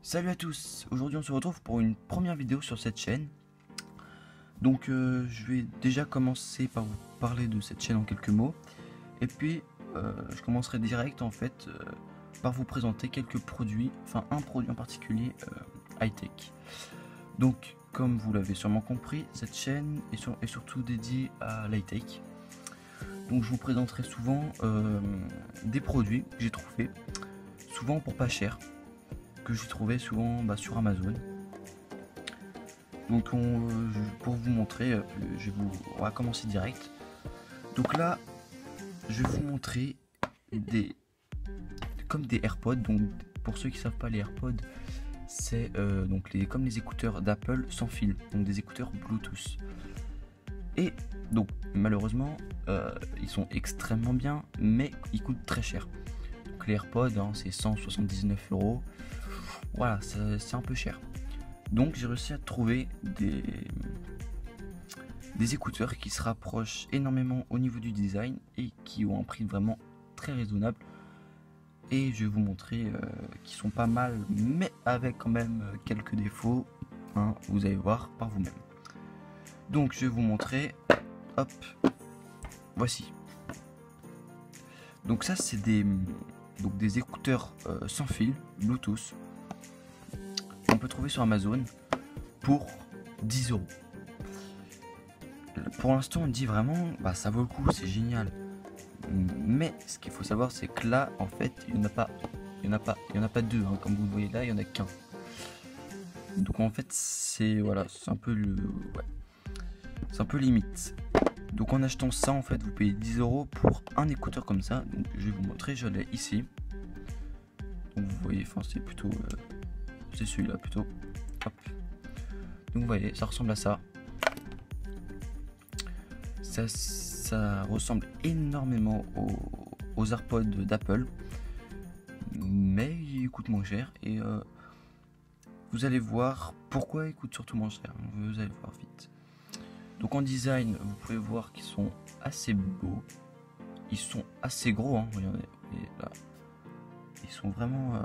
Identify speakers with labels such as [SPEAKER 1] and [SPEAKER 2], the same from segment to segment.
[SPEAKER 1] Salut à tous, aujourd'hui on se retrouve pour une première vidéo sur cette chaîne. Donc je vais déjà commencer par vous parler de cette chaîne en quelques mots. Et puis je commencerai direct en fait par vous présenter quelques produits, enfin un produit en particulier high-tech. Donc comme vous l'avez sûrement compris, cette chaîne est surtout dédiée à l'high-tech. Donc je vous présenterai souvent des produits que j'ai trouvés, souvent pour pas cher, que j'ai trouvé souvent sur Amazon. Donc pour vous montrer, on va commencer direct. Donc là, je vais vous montrer comme des AirPods. Donc pour ceux qui savent pas, les AirPods, c'est comme les écouteurs d'Apple sans fil, donc des écouteurs Bluetooth. Et donc malheureusement, ils sont extrêmement bien, mais ils coûtent très cher. Donc les AirPods, c'est 179 €. Voilà, c'est un peu cher. Donc j'ai réussi à trouver des écouteurs qui se rapprochent énormément au niveau du design et qui ont un prix vraiment très raisonnable. Et je vais vous montrer qu'ils sont pas mal, mais avec quand même quelques défauts, hein, vous allez voir par vous-même. Donc je vais vous montrer, hop, voici. Donc ça c'est des écouteurs sans fil, Bluetooth. On peut trouver sur Amazon pour 10 €. Pour l'instant on dit vraiment ça vaut le coup, c'est génial. Mais ce qu'il faut savoir, c'est que là en fait il n'y en a pas deux, hein. Comme vous le voyez là, il n'y en a qu'un. Donc en fait c'est un peu c'est un peu limite. Donc en achetant ça en fait vous payez 10 € pour un écouteur comme ça. Donc je vais vous montrer, je l'ai ici. Donc vous voyez, c'est plutôt c'est celui-là plutôt. Hop. Donc vous voyez, ça ressemble à ça. Ça ressemble énormément aux AirPods d'Apple, mais il coûte moins cher et vous allez voir pourquoi il coûte surtout moins cher. Vous allez voir vite. Donc en design, vous pouvez voir qu'ils sont assez beaux, ils sont assez gros, hein. Regardez, là, ils sont vraiment,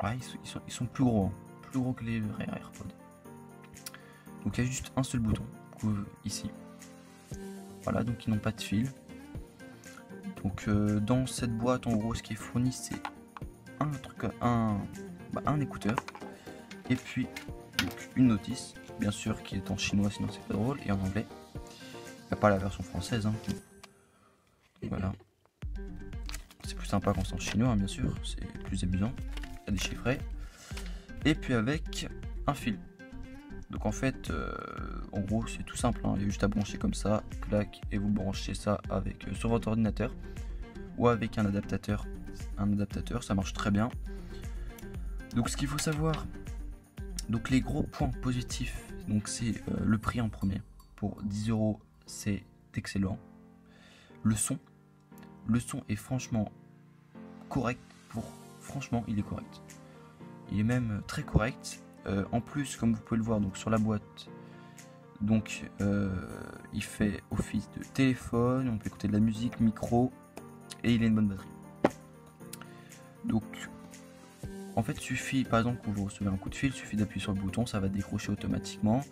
[SPEAKER 1] ils sont plus gros, hein. Plus gros que les vrais AirPods. Donc il y a juste un seul bouton ici. Voilà, donc ils n'ont pas de fil. Donc dans cette boîte, en gros, ce qui est fourni, c'est un écouteur et puis donc, une notice, bien sûr, qui est en chinois, sinon c'est pas drôle, et en anglais. Il n'y a pas la version française, hein. Donc, voilà. C'est plus sympa quand c'est en chinois, hein, bien sûr, c'est plus amusant à déchiffrer. Et puis avec un fil. Donc en fait, en gros c'est tout simple, hein. Il y a juste à brancher comme ça, clac, et vous branchez ça avec sur votre ordinateur ou avec un adaptateur, ça marche très bien. Donc ce qu'il faut savoir, donc les gros points positifs, donc c'est le prix en premier. Pour 10 €, c'est excellent. Le son est franchement correct. Franchement, il est correct. Il est même très correct. En plus, comme vous pouvez le voir donc sur la boîte, donc il fait office de téléphone, on peut écouter de la musique, micro, et il a une bonne batterie. Donc en fait, suffit par exemple quand vous recevez un coup de fil, il suffit d'appuyer sur le bouton, ça va décrocher automatiquement.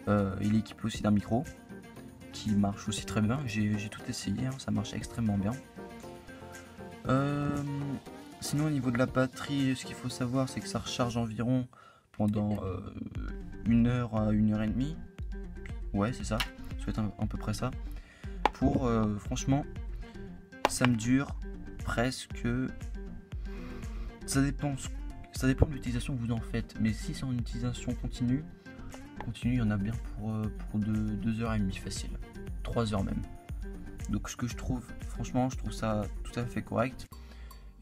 [SPEAKER 1] Il est équipé aussi d'un micro qui marche aussi très bien. J'ai tout essayé, hein, ça marche extrêmement bien. Sinon au niveau de la batterie, ce qu'il faut savoir, c'est que ça recharge environ pendant 1 heure à 1 heure et demie. Ouais, c'est ça, ça va être à peu près ça. Pour franchement, ça me dure presque. Ça dépend de l'utilisation que vous en faites. Mais si c'est en utilisation continue, il y en a bien pour 2 heures et demie facile, 3 heures même. Donc ce que je trouve, franchement, je trouve ça tout à fait correct.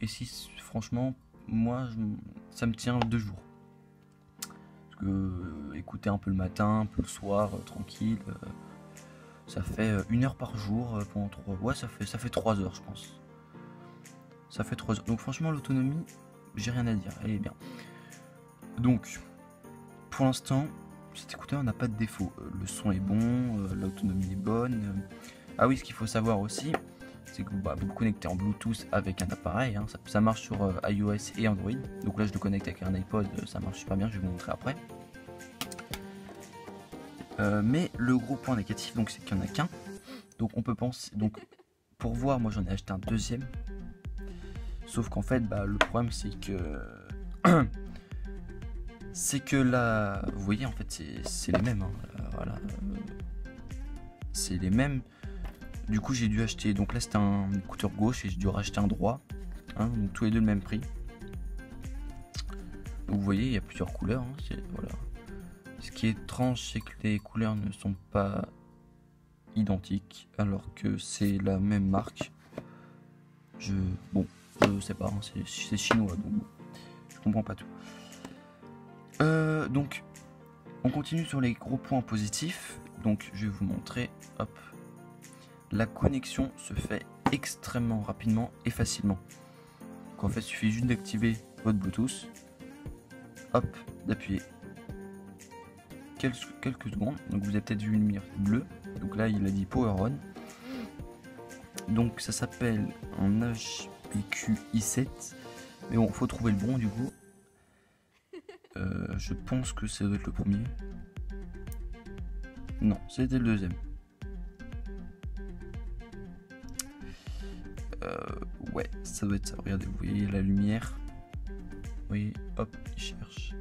[SPEAKER 1] Et si franchement, moi, ça me tient 2 jours. Parce que écouter un peu le matin, un peu le soir, tranquille, ça fait 1 heure par jour pendant 3. Ouais, ça fait 3 heures, je pense. Ça fait 3 heures. Donc franchement, l'autonomie, j'ai rien à dire, elle est bien. Donc, pour l'instant, cet écouteur n'a pas de défaut. Le son est bon, l'autonomie est bonne. Ah oui, ce qu'il faut savoir aussi, c'est que vous le connectez en Bluetooth avec un appareil, hein. Ça marche sur iOS et Android. Donc là je le connecte avec un iPod, ça marche super bien, je vais vous montrer après. Mais le gros point négatif, donc c'est qu'il n'y en a qu'un. Donc on peut penser, donc pour voir, moi j'en ai acheté un deuxième. Sauf qu'en fait, le problème c'est que là, vous voyez, en fait c'est les mêmes, hein. Voilà, c'est les mêmes. Du coup j'ai dû acheter, donc là c'était un écouteur gauche et j'ai dû racheter un droit, hein, donc tous les deux le même prix. Donc vous voyez, il y a plusieurs couleurs, hein, voilà. Ce qui est étrange, c'est que les couleurs ne sont pas identiques alors que c'est la même marque. Bon, je sais pas, hein, c'est chinois, donc je comprends pas tout. Donc on continue sur les gros points positifs. Donc je vais vous montrer, hop. La connexion se fait extrêmement rapidement et facilement. Donc en fait, il suffit juste d'activer votre Bluetooth, hop, d'appuyer quelques secondes. Donc vous avez peut-être vu une lumière bleue. Donc là, il a dit Power On. Donc ça s'appelle un HPQI7. Mais bon, faut trouver le bon du coup. Je pense que ça doit être le premier. Non, c'était le deuxième. Ouais, ça doit être ça. Regardez, vous voyez la lumière. Oui, hop, il cherche.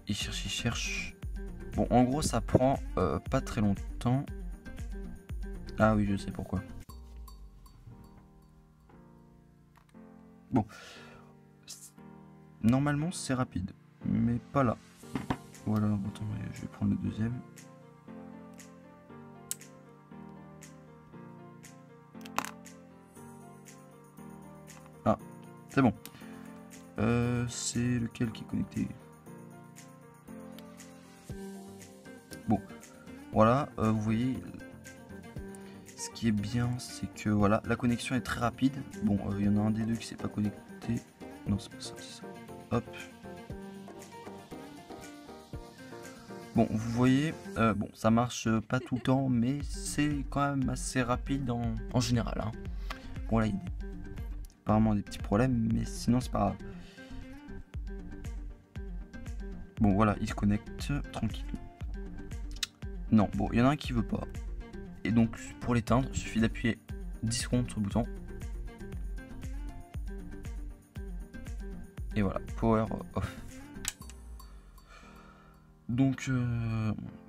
[SPEAKER 1] Il cherche. Bon, en gros, ça prend pas très longtemps. Ah oui, je sais pourquoi. Bon. Normalement, c'est rapide. Mais pas là. Voilà, attends, je vais prendre le deuxième. Ah, c'est bon. C'est lequel qui est connecté? Bon, voilà, vous voyez, ce qui est bien, c'est que voilà, la connexion est très rapide. Bon, il y en a un des deux qui s'est pas connecté. Non, c'est pas ça, c'est ça. Hop. Bon, vous voyez, bon, ça marche pas tout le temps, mais c'est quand même assez rapide en général, hein. Bon, là, il y a apparemment des petits problèmes, mais sinon, c'est pas grave. Bon, voilà, il se connecte tranquille. Non, bon, il y en a un qui veut pas. Et donc, pour l'éteindre, il suffit d'appuyer 10 secondes sur le bouton. Et voilà, power off. Donc,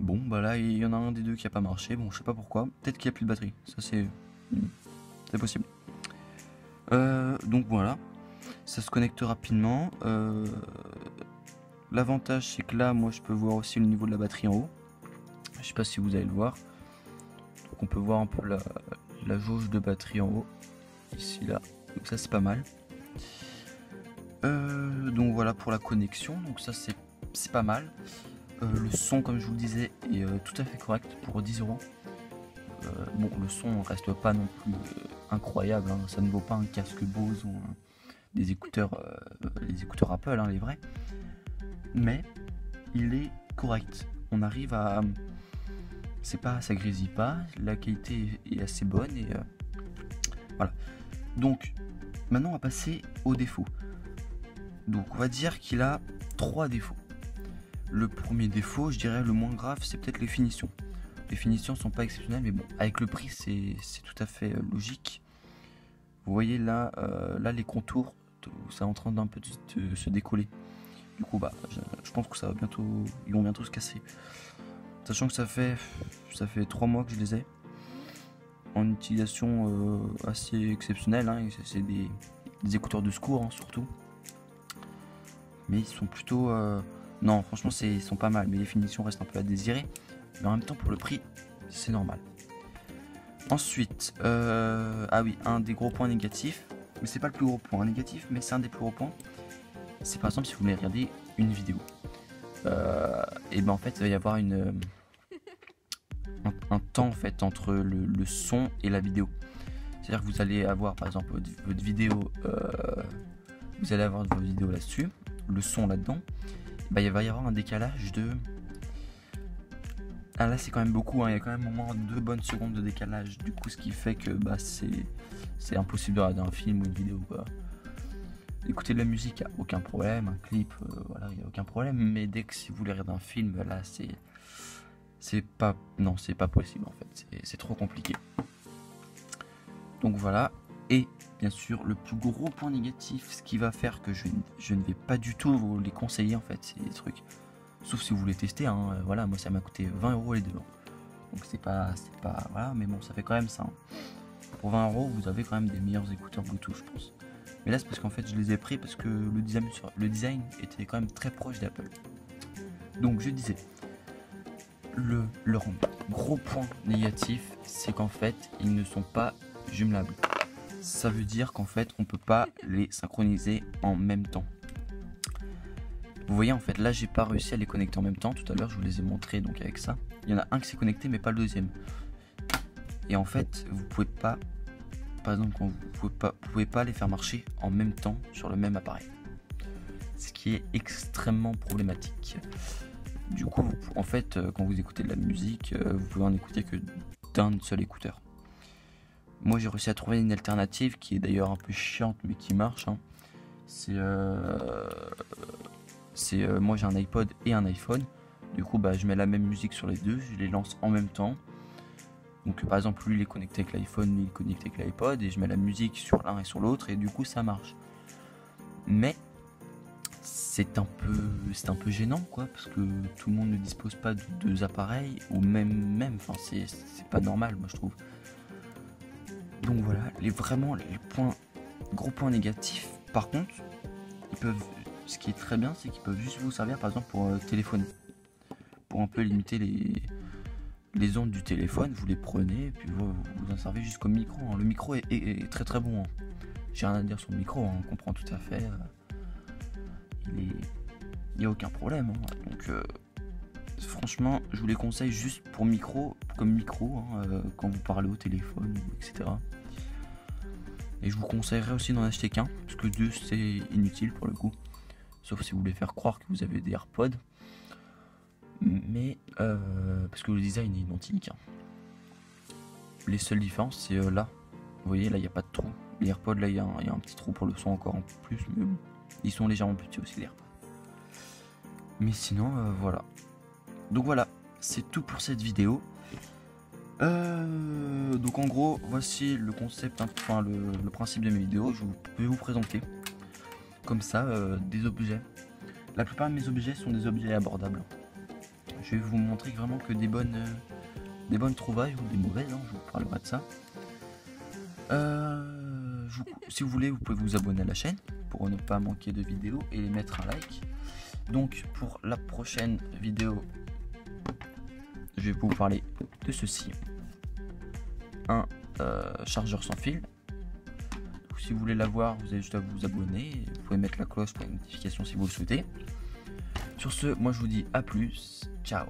[SPEAKER 1] bon, là, il y en a un des deux qui a pas marché. Bon, je sais pas pourquoi. Peut-être qu'il n'y a plus de batterie. Ça, c'est possible. Donc, voilà. Ça se connecte rapidement. L'avantage, c'est que là, moi, je peux voir aussi le niveau de la batterie en haut. Je sais pas si vous allez le voir. Donc, on peut voir un peu la jauge de batterie en haut. Ici, là. Donc, ça, c'est pas mal. Donc, voilà pour la connexion. Donc, ça, c'est pas mal. Le son, comme je vous le disais, est tout à fait correct pour 10 €. Bon, le son reste pas non plus incroyable, hein. Ça ne vaut pas un casque Bose ou des écouteurs, les écouteurs Apple, hein, les vrais. Mais il est correct. On arrive à, ça grésille pas. La qualité est assez bonne et voilà. Donc maintenant on va passer aux défauts. Donc on va dire qu'il a 3 défauts. Le premier défaut, je dirais le moins grave, c'est peut-être les finitions. Les finitions sont pas exceptionnelles, mais bon, avec le prix, c'est tout à fait logique. Vous voyez là, les contours, ça est en train d'un peu de se décoller. Du coup, je pense que ça va bientôt, ils vont bientôt se casser. Sachant que ça fait 3 mois que je les ai en utilisation assez exceptionnelle, hein, c'est des écouteurs de secours, hein, surtout. Mais ils sont plutôt non, franchement, ils sont pas mal, mais les finitions restent un peu à désirer. Mais en même temps, pour le prix, c'est normal. Ensuite, ah oui, un des gros points négatifs, mais c'est pas le plus gros point négatif, mais c'est un des plus gros points. C'est par exemple si vous voulez regarder une vidéo. Et ben en fait, il va y avoir un temps en fait entre le son et la vidéo. C'est-à-dire que vous allez avoir par exemple votre vidéo, vous allez avoir votre vidéo là-dessus, le son là-dedans. Il va y avoir un décalage de Ah là c'est quand même beaucoup, hein. Il y a quand même au moins 2 bonnes secondes de décalage. Du coup ce qui fait que bah, c'est impossible de regarder un film ou une vidéo quoi. Écouter de la musique, il n'y a aucun problème, un clip, voilà, il n'y a aucun problème. Mais dès que si vous voulez regarder un film, là c'est pas possible en fait, c'est trop compliqué. Donc voilà, et bien sûr le plus gros point négatif, ce qui va faire que je ne vais pas du tout vous les conseiller en fait, c'est des trucs, sauf si vous voulez tester, hein, voilà, moi ça m'a coûté 20 € les deux, donc c'est pas, voilà, mais bon ça fait quand même ça, hein. Pour 20 € vous avez quand même des meilleurs écouteurs Bluetooth je pense, mais là c'est parce qu'en fait je les ai pris parce que le design était quand même très proche d'Apple. Donc je disais, leur gros point négatif, c'est qu'en fait ils ne sont pas jumelables. Ça veut dire qu'en fait on peut pas les synchroniser en même temps. Vous voyez en fait là j'ai pas réussi à les connecter en même temps. Tout à l'heure je vous les ai montrés donc avec ça. Il y en a un qui s'est connecté mais pas le deuxième. Et en fait vous pouvez pas, par exemple vous pouvez pas les faire marcher en même temps sur le même appareil. Ce qui est extrêmement problématique. Du coup en fait quand vous écoutez de la musique vous pouvez en écouter que d'un seul écouteur. Moi j'ai réussi à trouver une alternative qui est d'ailleurs un peu chiante mais qui marche, hein. Moi j'ai un iPod et un iPhone. Du coup bah, je mets la même musique sur les deux, je les lance en même temps. Donc par exemple lui il est connecté avec l'iPhone, lui il est connecté avec l'iPod, et je mets la musique sur l'un et sur l'autre et du coup ça marche. Mais c'est un peu gênant quoi, parce que tout le monde ne dispose pas de deux appareils, ou même, enfin c'est pas normal moi je trouve. Donc voilà, vraiment les gros points négatifs. Par contre, ce qui est très bien, c'est qu'ils peuvent juste vous servir par exemple pour téléphoner. Pour un peu limiter les ondes du téléphone, vous les prenez et puis vous en servez jusqu'au micro, hein. Le micro est très très bon, hein. J'ai rien à dire sur le micro, hein. On comprend tout à fait. Il n'y a aucun problème, hein. Donc franchement, je vous les conseille juste pour micro, hein, quand vous parlez au téléphone, etc. Et je vous conseillerais aussi d'en acheter qu'un, parce que deux c'est inutile pour le coup, sauf si vous voulez faire croire que vous avez des AirPods, mais parce que le design est identique, hein. Les seules différences c'est là, vous voyez là il n'y a pas de trou, les AirPods là il y a un petit trou pour le son encore en plus, mais bon, ils sont légèrement petits aussi les AirPods. Mais sinon voilà, donc voilà, c'est tout pour cette vidéo. Donc en gros voici le concept, enfin le principe de mes vidéos. Je vais vous présenter comme ça des objets. La plupart de mes objets sont des objets abordables. Je vais vous montrer vraiment que des bonnes trouvailles ou des mauvaises, hein, je vous parlerai de ça. Si vous voulez vous pouvez vous abonner à la chaîne pour ne pas manquer de vidéos et les mettre un like. Donc pour la prochaine vidéo je vais vous parler de ceci, un chargeur sans fil. Donc, si vous voulez l'avoir, vous avez juste à vous abonner, vous pouvez mettre la cloche pour les notifications si vous le souhaitez. Sur ce, moi je vous dis à plus, ciao.